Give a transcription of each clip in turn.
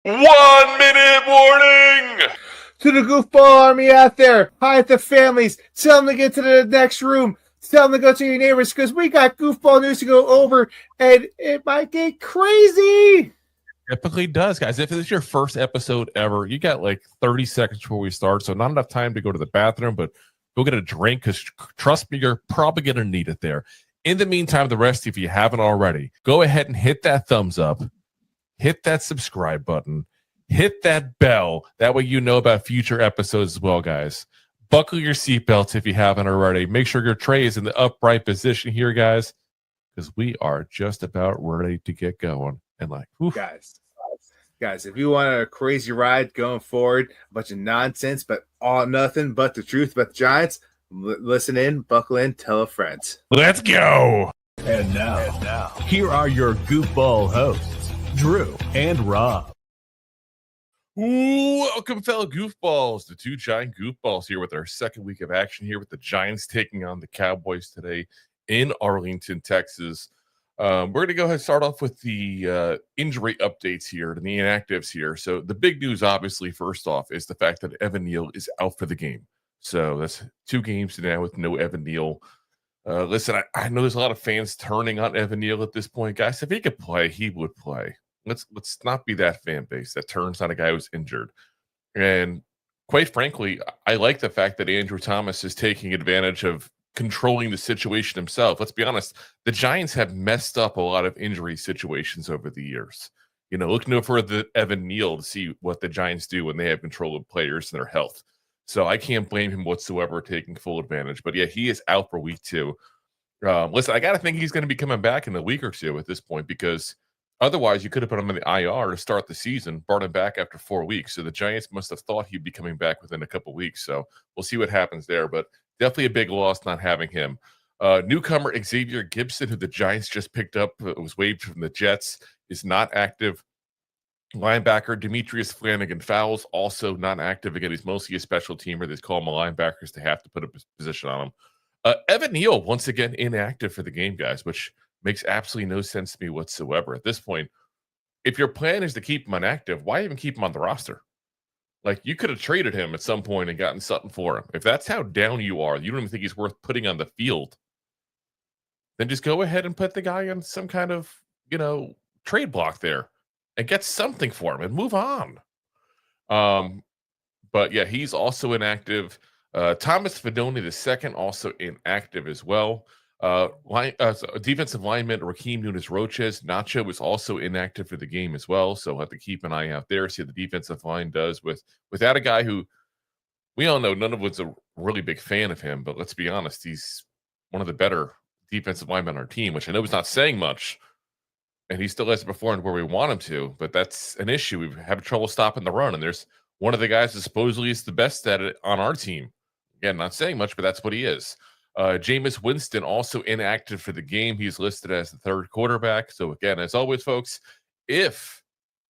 1 minute warning! To the Goofball Army out there, hi at the families, tell them to get to the next room, tell them to go to your neighbors, because we got Goofball news to go over, and it might get crazy! Typically does, guys. If it's your first episode ever, you got like 30 seconds before we start, so not enough time to go to the bathroom, but go get a drink, because trust me, you're probably going to need it there. In the meantime, the rest, if you haven't already, go ahead and hit that thumbs up, hit that subscribe button, hit that bell. That way you know about future episodes as well, guys. Buckle your seatbelts if you haven't already. Make sure your tray is in the upright position here, guys, because we are just about ready to get going. And like, oof. Guys, if you want a crazy ride going forward, a bunch of nonsense, but all nothing but the truth about the Giants, listen in, buckle in, tell a friend. Let's go. And now, here are your Goofball hosts, Drew and Rob. Welcome, fellow goofballs. The two giant goofballs here with our second week of action here with the Giants taking on the Cowboys today in Arlington, Texas. We're going to go ahead and start off with the injury updates here and the inactives here. So the big news, obviously, first off, is the fact that Evan Neal is out for the game. So that's 2 games now with no Evan Neal. Listen, I know there's a lot of fans turning on Evan Neal at this point. Guys, if he could play, he would play. Let's not be that fan base that turns on a guy who's injured. And quite frankly, I like the fact that Andrew Thomas is taking advantage of controlling the situation himself. Let's be honest, the Giants have messed up a lot of injury situations over the years. You know, look no further than Evan Neal to see what the Giants do when they have control of players and their health. So I can't blame him whatsoever taking full advantage. But yeah, he is out for week 2. Listen, I got to think he's going to be coming back in a week or 2 at this point, because otherwise you could have put him in the IR to start the season, brought him back after 4 weeks. So the Giants must have thought he'd be coming back within a couple weeks. So we'll see what happens there. But definitely a big loss not having him. Newcomer Xavier Gibson, who the Giants just picked up, was waived from the Jets, is not active. Linebacker Demetrius Flanagan-Fowles, also not active. Again, he's mostly a special teamer. They call him a linebacker because they have to put a position on him. Evan Neal, once again, inactive for the game, guys, which makes absolutely no sense to me whatsoever. At this point, if your plan is to keep him inactive, why even keep him on the roster? Like, you could have traded him at some point and gotten something for him. If that's how down you are, you don't even think he's worth putting on the field, then just go ahead and put the guy on some kind of, trade block there and get something for him and move on. But yeah, he's also inactive. Thomas Fidone II also inactive as well. Defensive lineman Raheem Nunez-Roches Nacho was also inactive for the game as well, so we'll have to keep an eye out there, see what the defensive line does without a guy who we all know none of us are really big fan of him, but let's be honest, he's one of the better defensive linemen on our team, which I know is not saying much, and he still hasn't performed where we want him to, but that's an issue. We've had trouble stopping the run, and there's one of the guys that supposedly is the best at it on our team. Again, not saying much, but that's what he is. Jameis Winston also inactive for the game. He's listed as the 3rd quarterback. So again, as always, folks, if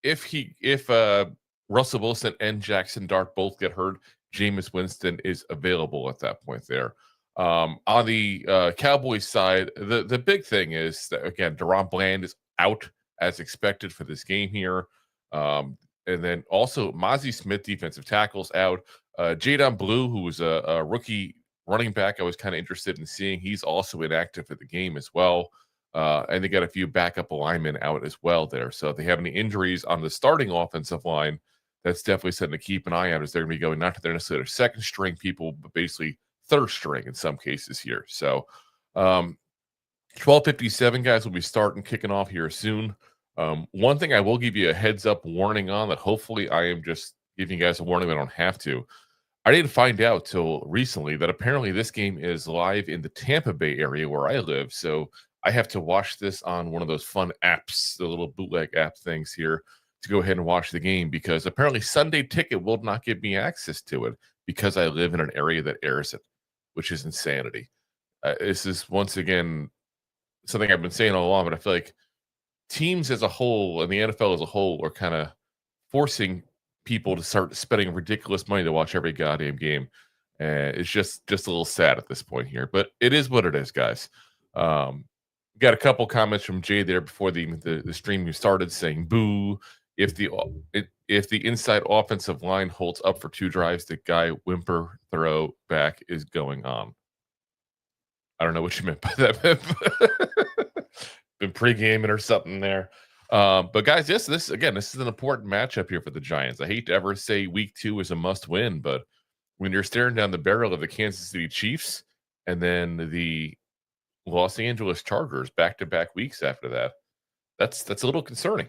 Russell Wilson and Jaxson Dart both get hurt, Jameis Winston is available at that point there. On the Cowboys side, the big thing is that, again, DaRon Bland is out as expected for this game here. And then also Mozzie Smith, defensive tackles, out. Jadon Blue, who was a rookie running back, I was kind of interested in seeing. He's also inactive for the game as well. And they got a few backup linemen out as well there. So if they have any injuries on the starting offensive line, that's definitely something to keep an eye out, as they're going to be going not to their necessarily second string people, but basically 3rd string in some cases here. So 12:57, guys, will be kicking off here soon. One thing I will give you a heads up warning on, that hopefully I am just giving you guys a warning, I don't have to. I didn't find out till recently that apparently this game is live in the Tampa Bay area where I live. So I have to watch this on one of those fun apps, the little bootleg app things here, to go ahead and watch the game, because apparently Sunday Ticket will not give me access to it because I live in an area that airs it, which is insanity. This is, once again, something I've been saying all along, but I feel like teams as a whole and the NFL as a whole are kind of forcing people to start spending ridiculous money to watch every goddamn game. It's just a little sad at this point here, but it is what it is, guys. Got a couple comments from Jay there before the stream started saying boo. if the inside offensive line holds up for 2 drives, the guy whimper throw back is going on. I don't know what you meant by that. Been pre-gaming or something there. But guys, this is an important matchup here for the Giants. I hate to ever say week 2 is a must-win, but when you're staring down the barrel of the Kansas City Chiefs and then the Los Angeles Chargers back-to-back weeks after that, that's a little concerning.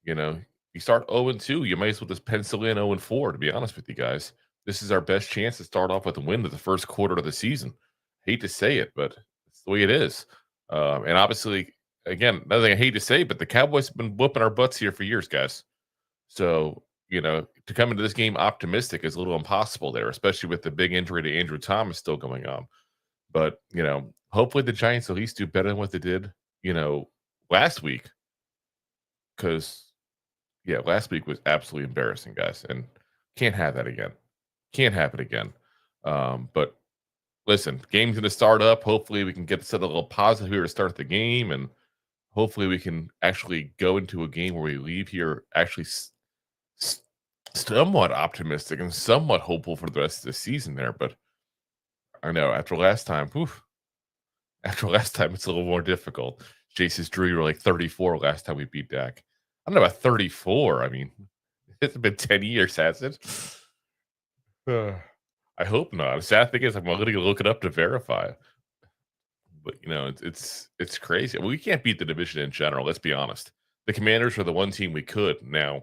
You start 0-2, you might as well just pencil in 0-4, to be honest with you guys. This is our best chance to start off with a win to the first quarter of the season. Hate to say it, but it's the way it is. And obviously, again, another thing I hate to say, but the Cowboys have been whooping our butts here for years, guys. So, to come into this game optimistic is a little impossible there, especially with the big injury to Andrew Thomas still going on. But, hopefully the Giants at least do better than what they did, last week. Because, last week was absolutely embarrassing, guys. And can't have that again. Can't happen again. But listen, game's going to start up. Hopefully we can get set a little positive here to start the game. And hopefully we can actually go into a game where we leave here actually somewhat optimistic and somewhat hopeful for the rest of the season there. But I know after last time, it's a little more difficult. Jace's Drew, you were like 34 last time we beat Dak. I don't know about 34. I mean, it's been 10 years, has it? I hope not. The sad thing is I'm going to look it up to verify. But, it's crazy. Well, we can't beat the division in general. Let's be honest. The Commanders are the one team we could. Now,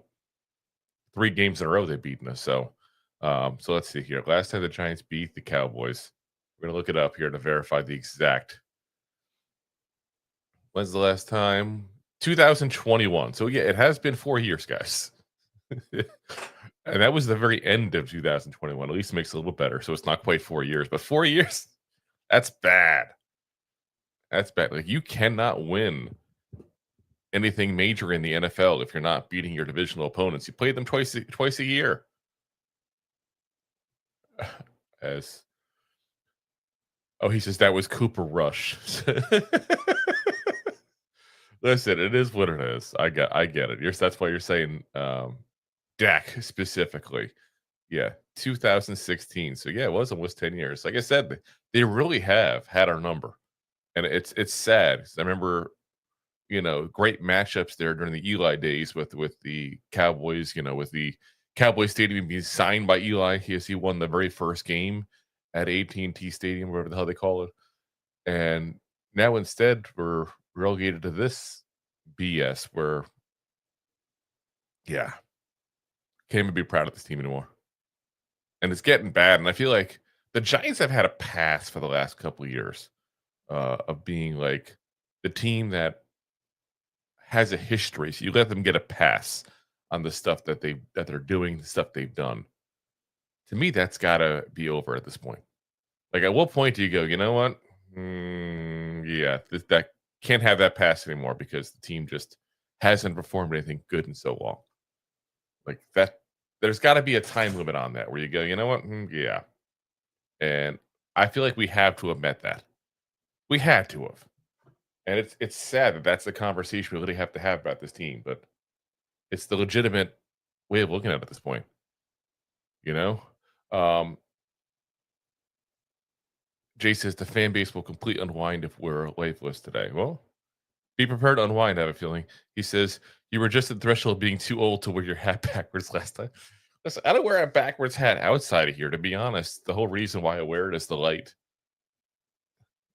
3 games in a row they've beaten us. So let's see here. Last time the Giants beat the Cowboys. We're going to look it up here to verify the exact. When's the last time? 2021. So, it has been 4 years, guys. And that was the very end of 2021. At least it makes it a little better. So it's not quite 4 years, but 4 years, that's bad. That's bad. Like, you cannot win anything major in the NFL if you're not beating your divisional opponents. You play them twice a year. He says that was Cooper Rush. Listen, it is what it is. I get it. That's why you're saying Dak specifically. 2016. So it was almost 10 years. Like I said, they really have had our number. And it's sad. I remember, great matchups there during the Eli days with the Cowboys, with the Cowboys Stadium being signed by Eli. He won the very first game at AT&T Stadium, whatever the hell they call it. And now instead we're relegated to this BS where, can't even be proud of this team anymore. And it's getting bad. And I feel like the Giants have had a pass for the last couple of years of being like the team that has a history. So you let them get a pass on the stuff that they're doing, the stuff they've done. To me, that's got to be over at this point. Like, at what point do you go, you know what? That can't have that pass anymore because the team just hasn't performed anything good in so long. Like that, there's got to be a time limit on that where you go, you know what? And I feel like we have to have met that. We had to have. And it's sad that that's the conversation we really have to have about this team, but it's the legitimate way of looking at it at this point. Jay says the fan base will complete unwind if we're lifeless today. Well, be prepared to unwind, I have a feeling. He says, you were just at the threshold of being too old to wear your hat backwards last time. Listen, I don't wear a backwards hat outside of here, to be honest. The whole reason why I wear it is the light.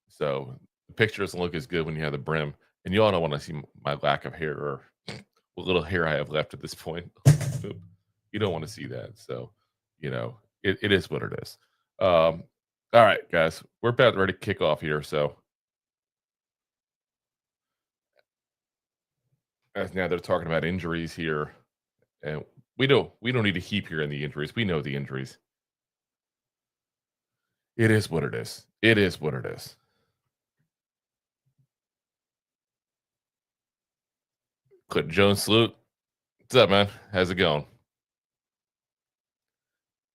So the picture doesn't look as good when you have the brim. And you all don't want to see my lack of hair or what little hair I have left at this point. You don't want to see that. So, it is what it is. All right, guys, we're about ready to kick off here. So, as now they're talking about injuries here, and we don't need to keep hearing the injuries. We know the injuries. It is what it is. It is what it is. Clinton Jones salute. What's up, man? How's it going?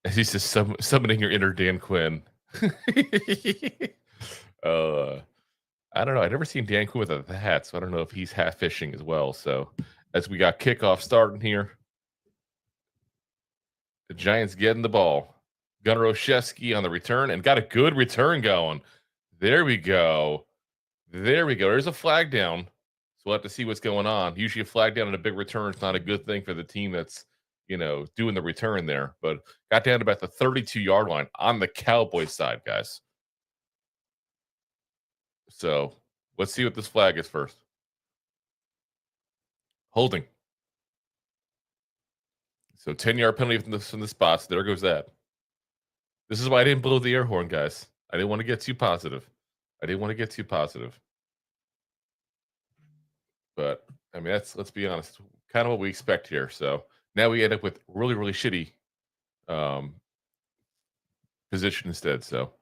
As he says, summoning your inner Dan Quinn. I don't know. I've never seen Dan Quinn with a hat, so I don't know if he's hat fishing as well. So as we got kickoff starting here. The Giants getting the ball. Gunnar Olszewski on the return and got a good return going. There we go. There we go. There's a flag down. So we'll have to see what's going on. Usually a flag down and a big return is not a good thing for the team that's, doing the return there. But got down to about the 32-yard line on the Cowboys side, guys. So let's see what this flag is first. Holding. So 10-yard penalty from the spots. There goes that. This is why I didn't blow the air horn, guys. I didn't want to get too positive. But, I mean, let's be honest, kind of what we expect here. So now we end up with really, really shitty position instead. So,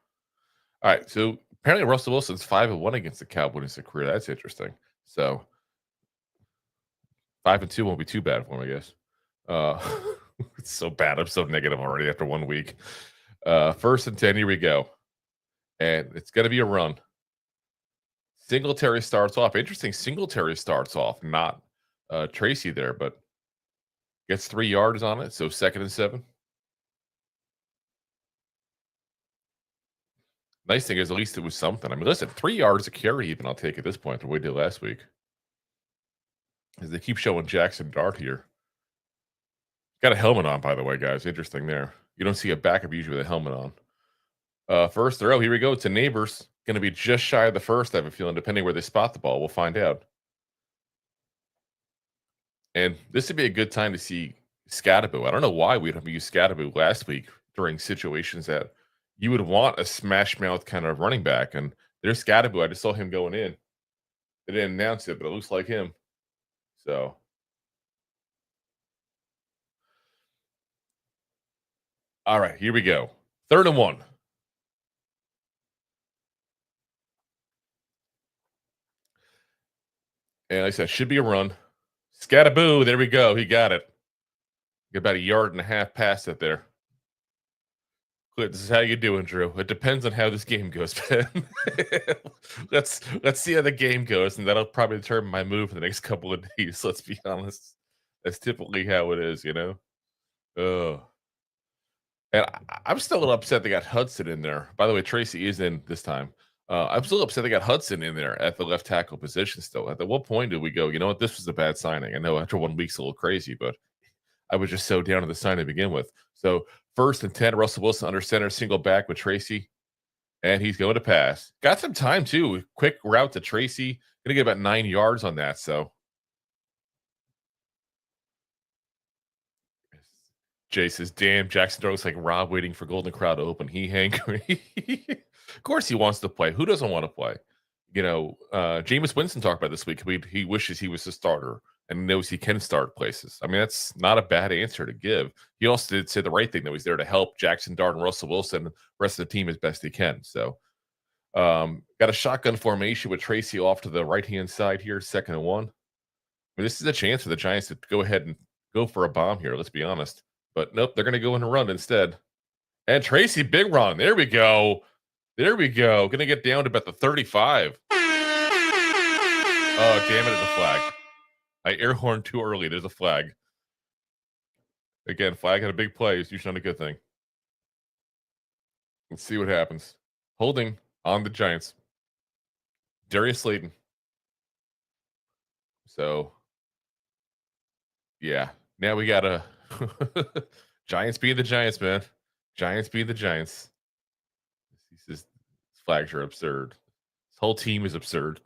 all right. So apparently Russell Wilson's 5-1 against the Cowboys in his career. That's interesting. So 5-2 won't be too bad for him, I guess. It's so bad. I'm so negative already after 1 week. 1st and 10. Here we go. And it's going to be a run. Singletary starts off. Interesting. Singletary starts off, not Tracy there, but gets 3 yards on it. So 2nd and 7. Nice thing is at least it was something. I mean, listen, 3 yards a carry even I'll take at this point the way we did last week. As they keep showing Jaxson Dart here. Got a helmet on, by the way, guys. Interesting there. You don't see a backup usually with a helmet on. First throw. Here we go to Nabers. Going to be just shy of the first, I have a feeling, depending where they spot the ball. We'll find out. And this would be a good time to see Scattaboo. I don't know why we don't use Scattaboo last week during situations that you would want a smash mouth kind of running back. And there's Scattaboo. I just saw him going in. They didn't announce it, but it looks like him. So. All right, here we go. 3rd and 1. And like I said, should be a run. Scattaboo, there we go. He got it. Get about 1.5 yards past it there. This is how you doing, Drew. It depends on how this game goes, man. Let's see how the game goes, and that'll probably determine my move for the next couple of days. Let's be honest. That's typically how it is, Oh. And I'm still a little upset they got Hudson in there. By the way, Tracy is in this time. I'm still upset they got Hudson in there at the left tackle position still. At what point did we go, you know what, this was a bad signing? I know after 1 week's a little crazy, but I was just so down to the sign to begin with. So 1st and 10, Russell Wilson under center, single back with Tracy. And he's going to pass. Got some time, too. Quick route to Tracy. Going to get about 9 yards on that, so. Jay says, damn, Jaxson Dart looks like Rob waiting for Golden Crow to open. He hangry. Of course he wants to play. Who doesn't want to play? Jameis Winston talked about this week. He wishes he was a starter and knows he can start places. I mean, that's not a bad answer to give. He also did say the right thing, though. He's there to help Jaxson Dart and Russell Wilson, the rest of the team as best he can. So got a shotgun formation with Tracy off to the right-hand side here, 2nd and 1. I mean, this is a chance for the Giants to go ahead and go for a bomb here, let's be honest. But nope, they're going to go in and run instead. And Tracy, big run. There we go. There we go. Going to get down to about the 35. Oh, damn it, it's a flag. I air horned too early. There's a flag. Again, flag had a big play. It's usually not a good thing. Let's see what happens. Holding on the Giants. Darius Slayton. So, yeah. Now we got to... Giants being the Giants, man. Giants being the Giants. He says flags are absurd. This whole team is absurd.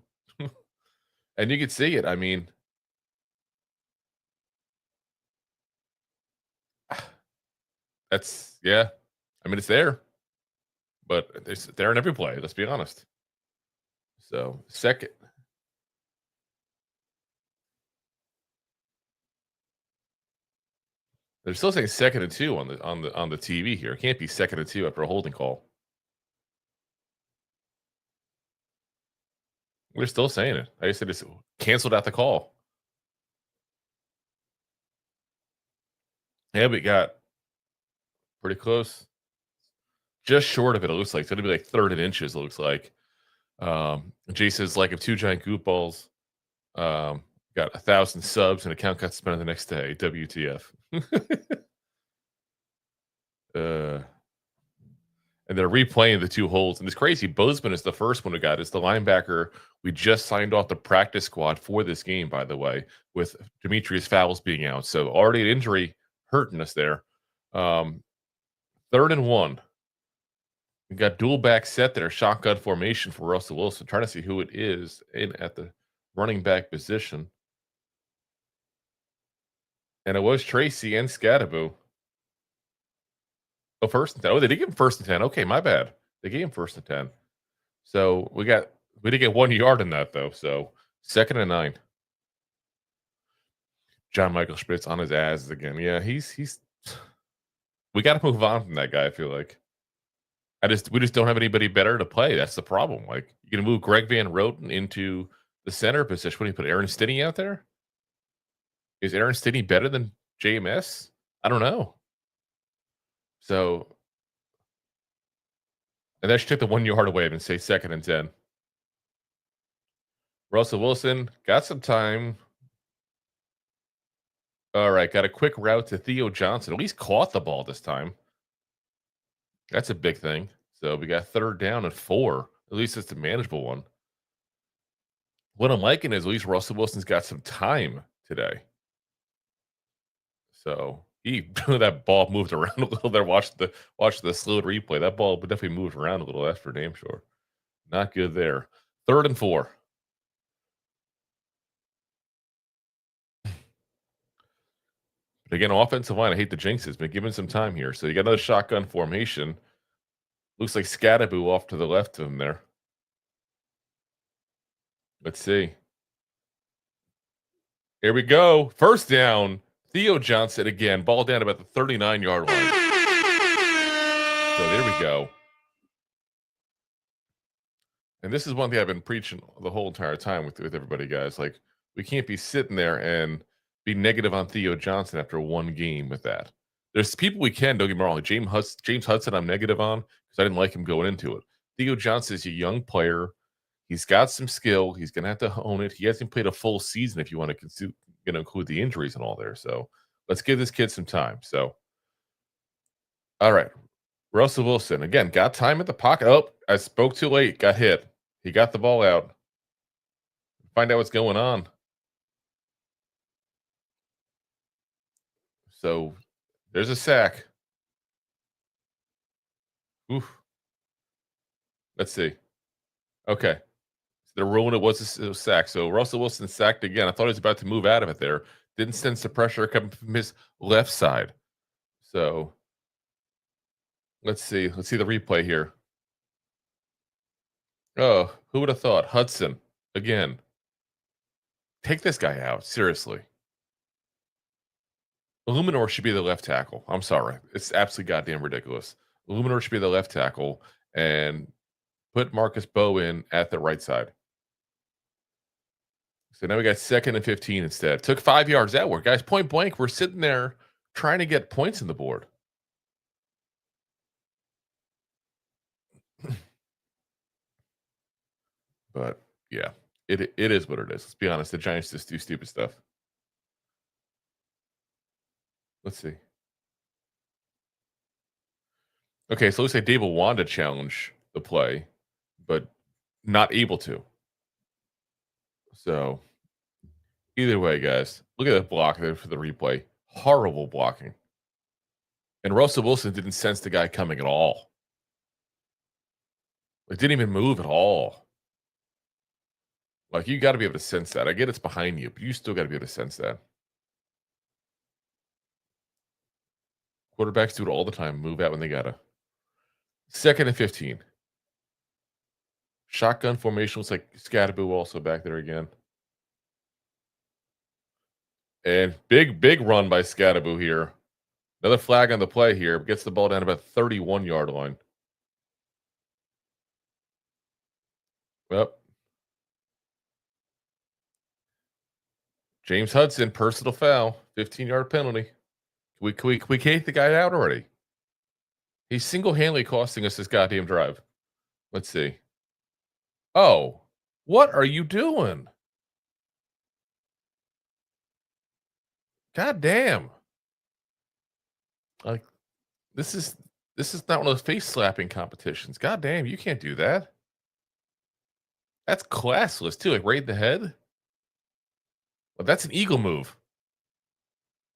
And you can see it. I mean, that's, yeah. I mean, it's there. But it's there in every play, let's be honest. So, 2nd. They're still saying 2nd and 2 on the TV here. It can't be 2nd and 2 after a holding call. We're still saying it. I said it's canceled out the call. Yeah, we got pretty close. Just short of it, it looks like. It's going to be like 3rd and inches, it looks like. Jay says, like, if 2 giant goop balls got Got 1,000 subs and account got suspended the next day. WTF. And they're replaying the 2 holds. And it's crazy. Bozeman is the first one who got it. It's the linebacker. We just signed off the practice squad for this game, by the way, with Demetrius Fowles being out. So already an injury hurting us there. 3rd and 1. We got dual back set there, shotgun formation for Russell Wilson. Trying to see who it is in at the running back position. And it was Tracy and Scadaboo. Oh, 1st and 10. Oh, they did give him 1st and 10. Okay, my bad. They gave him 1st and 10. So we did get 1 yard in that though. So 2nd and 9. John Michael Schmitz on his ass again. Yeah, he's. We got to move on from that guy. I feel like. We just don't have anybody better to play. That's the problem. Like you're gonna move Greg Van Roten into the center position. What do you put Aaron Stinney out there? Is Aaron Stinney better than JMS? I don't know. So, and that should take the 1 yard away and say 2nd and 10. Russell Wilson got some time. All right, got a quick route to Theo Johnson. At least caught the ball this time. That's a big thing. So we got 3rd down and 4. At least it's a manageable one. What I'm liking is at least Russell Wilson's got some time today. So that ball moved around a little there. Watch the slowed replay. That ball definitely moved around a little. That's for damn sure. Not good there. 3rd and 4. But again, offensive line, I hate the jinxes, but given some time here. So you got another shotgun formation. Looks like Scadaboo off to the left of him there. Let's see. Here we go. 1st down. Theo Johnson again. Ball down about the 39-yard line. So there we go. And this is one thing I've been preaching the whole entire time with everybody, guys. Like, we can't be sitting there and be negative on Theo Johnson after 1 game with that. There's people we can, don't get me wrong. James Hudson, I'm negative on because I didn't like him going into it. Theo Johnson is a young player. He's got some skill. He's going to have to own it. He hasn't played a full season if you want to include the injuries and all there. So let's give this kid some time. So, all right. Russell Wilson, again, got time at the pocket. Oh, I spoke too late. Got hit. He got the ball out. Find out what's going on. So there's a sack. Oof. Let's see. Okay. The rule it was a sack. So Russell Wilson sacked again. I thought he was about to move out of it there. Didn't sense the pressure coming from his left side. So let's see. Let's see the replay here. Oh, who would have thought? Hudson again. Take this guy out. Seriously. Illuminor should be the left tackle. I'm sorry. It's absolutely goddamn ridiculous. Illuminor should be the left tackle and put Marcus Bowe in at the right side. So now we got 2nd and 15 instead. Took 5 yards outward. Guys, point blank, we're sitting there trying to get points in the board. But, yeah, it is what it is. Let's be honest. The Giants just do stupid stuff. Let's see. Okay, so it looks like Dable wanted to challenge the play, but not able to. So, either way, guys, look at that block there for the replay. Horrible blocking. And Russell Wilson didn't sense the guy coming at all. It didn't even move at all. Like, you got to be able to sense that. I get it's behind you, but you still got to be able to sense that. Quarterbacks do it all the time. Move out when they got to. 2nd and 15. Shotgun formation looks like Scadaboo also back there again. And big run by Scadaboo here. Another flag on the play here. Gets the ball down about 31-yard line. Well, James Hudson, personal foul, 15-yard penalty. We kicked the guy out already. He's single-handedly costing us this goddamn drive. Let's see. Oh, what are you doing? God damn. Like, this is not one of those face slapping competitions. God damn, you can't do that. That's classless too. Like right in the head. Well, that's an eagle move.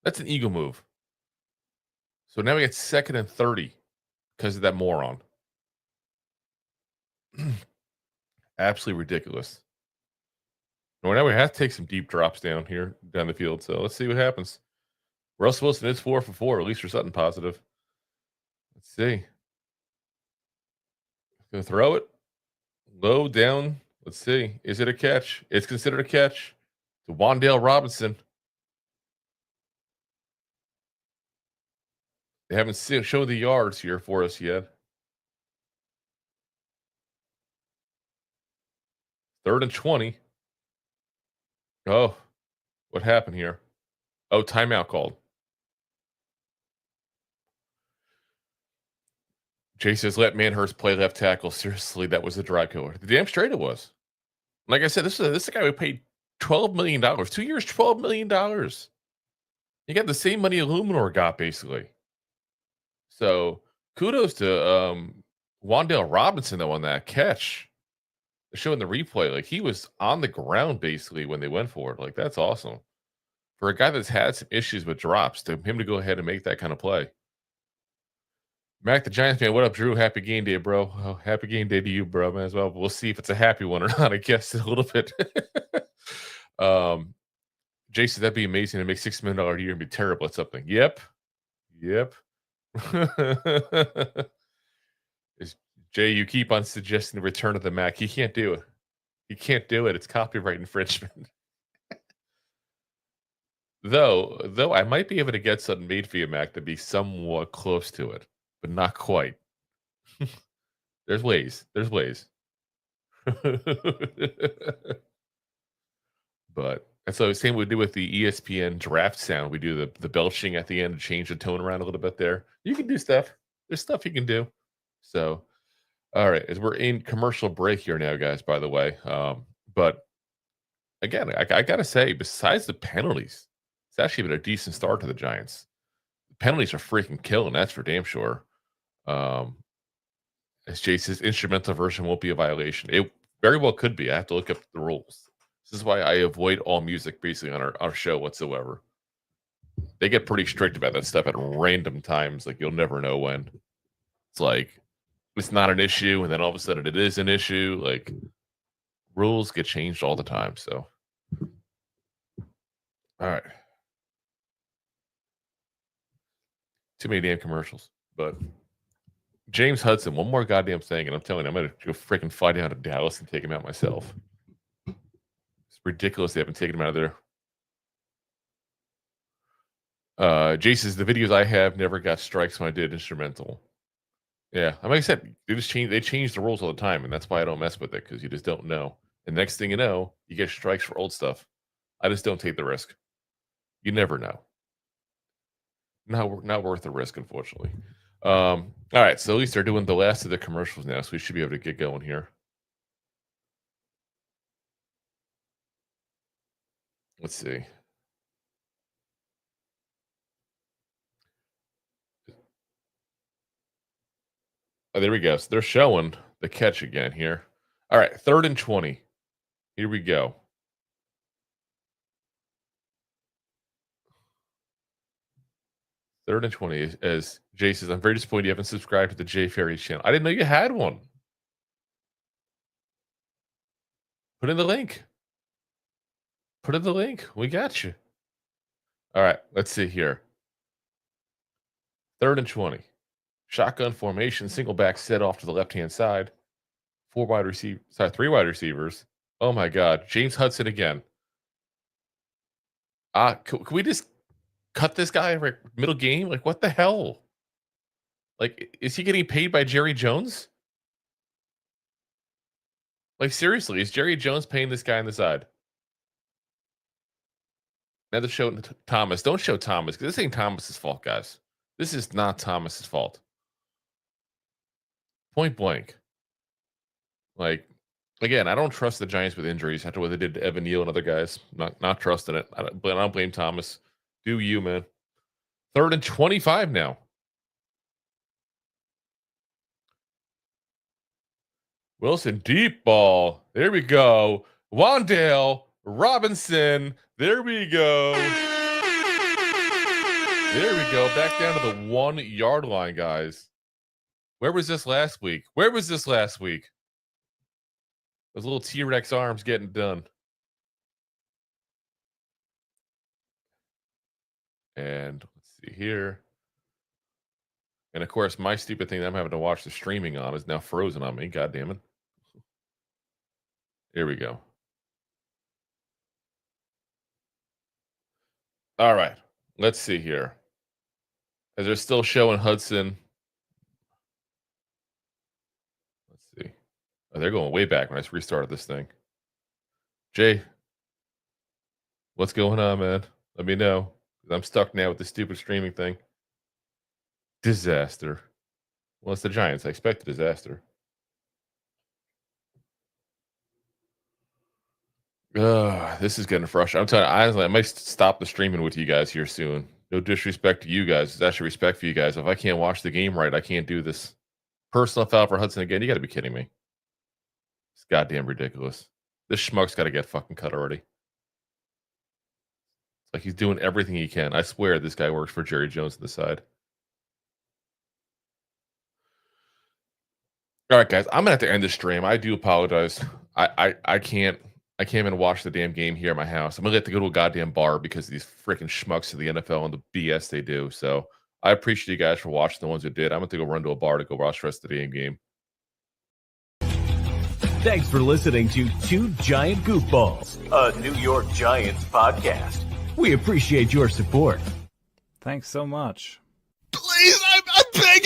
That's an eagle move. So now we get 2nd and 30 because of that moron. Absolutely ridiculous. Well, now we have to take some deep drops down the field. So let's see what happens. Russell Wilson is 4 for 4. At least for something positive. Let's see. Gonna throw it low down. Let's see. Is it a catch? It's considered a catch. To Wan'Dale Robinson. They haven't shown the yards here for us yet. 3rd and 20. Oh, what happened here? Oh, timeout called. Jay says, let Manhurst play left tackle. Seriously, that was a drive killer. The damn straight it was. Like I said, this is a guy who paid $12 million. 2 years, $12 million. You got the same money Illuminor got, basically. So kudos to Wan'Dale Robinson, though, on that catch. They're showing the replay. Like, he was on the ground, basically, when they went for it. Like, that's awesome. For a guy that's had some issues with drops, to him to go ahead and make that kind of play. Mac the Giants fan, what up, Drew? Happy game day, bro. Oh, happy game day to you, bro, man, as well. We'll see if it's a happy one or not, I guess, in a little bit. Jason, that'd be amazing to make $6 million a year and be terrible at something. Yep. Jay, you keep on suggesting the return of the Mac. He can't do it. He can't do it. It's copyright infringement. Though I might be able to get something made via Mac to be somewhat close to it, but not quite. There's ways. But that's the same we do with the ESPN draft sound. We do the belching at the end to change the tone around a little bit there. You can do stuff. There's stuff you can do. So, all right, as we're in commercial break here now, guys, by the way. But again, I got to say, besides the penalties, it's actually been a decent start to the Giants. The penalties are freaking killing. That's for damn sure. As Jay says, instrumental version won't be a violation. It very well could be. I have to look up the rules. This is why I avoid all music basically on our show whatsoever. They get pretty strict about that stuff at random times. Like, you'll never know when. It's like, it's not an issue, and then all of a sudden it is an issue. Like, rules get changed all the time. So, all right. Too many damn commercials. But James Hudson, one more goddamn thing, and I'm telling you, I'm going to go freaking fly down to Dallas and take him out myself. It's ridiculous they haven't taken him out of there. Jay says, the videos I have never got strikes when I did instrumental. Yeah, like I said, they change the rules all the time, and that's why I don't mess with it, because you just don't know. And next thing you know, you get strikes for old stuff. I just don't take the risk. You never know. Not worth the risk, unfortunately. All right, so at least they're doing the last of the commercials now, so we should be able to get going here. Let's see. Oh, there we go. So they're showing the catch again here. All right, 3rd and 20. Here we go. Third and 20, as Jay says, I'm very disappointed you haven't subscribed to the Jay Ferry's channel. I didn't know you had one. Put in the link. We got you. All right, let's see here. 3rd and 20. Shotgun formation, single back set off to the left-hand side. 3 wide receivers. Oh my God, James Hudson again. Can we just cut this guy right middle game? Like, what the hell? Like, is he getting paid by Jerry Jones? Like, seriously, is Jerry Jones paying this guy on the side? Now they're showing Thomas. Don't show Thomas, because this ain't Thomas's fault, guys. This is not Thomas's fault. Point blank. Like, again, I don't trust the Giants with injuries after what they did to Evan Neal and other guys. Not trusting it. But I don't blame Thomas. Do you, man? 3rd and 25 now. Wilson, deep ball. There we go. Wan'Dale Robinson. There we go. There we go. Back down to the 1 yard line, guys. Where was this last week? Those little T-Rex arms getting done. And let's see here. And of course, my stupid thing that I'm having to watch the streaming on is now frozen on me. God damn it. Here we go. All right. Let's see here. As they're still showing Hudson. Let's see. Oh, they're going way back when I restarted this thing. Jay, what's going on, man? Let me know. I'm stuck now with this stupid streaming thing. Disaster. Well, it's the Giants. I expect a disaster. This is getting frustrating. I'm telling you, honestly, I might stop the streaming with you guys here soon. No disrespect to you guys. It's actually respect for you guys. If I can't watch the game right, I can't do this. Personal foul for Hudson again. You got to be kidding me. It's goddamn ridiculous. This schmuck's got to get fucking cut already. It's like he's doing everything he can. I swear this guy works for Jerry Jones on the side. All right, guys. I'm gonna have to end the stream. I do apologize. I can't even watch the damn game here at my house. I'm gonna have to go to a goddamn bar because of these freaking schmucks of the NFL and the BS they do. So I appreciate you guys for watching, the ones who did. I'm gonna go run to a bar to go watch the rest of the damn game. Thanks for listening to Two Giant Goofballs, a New York Giants podcast. We appreciate your support. Thanks so much. Please, I'm begging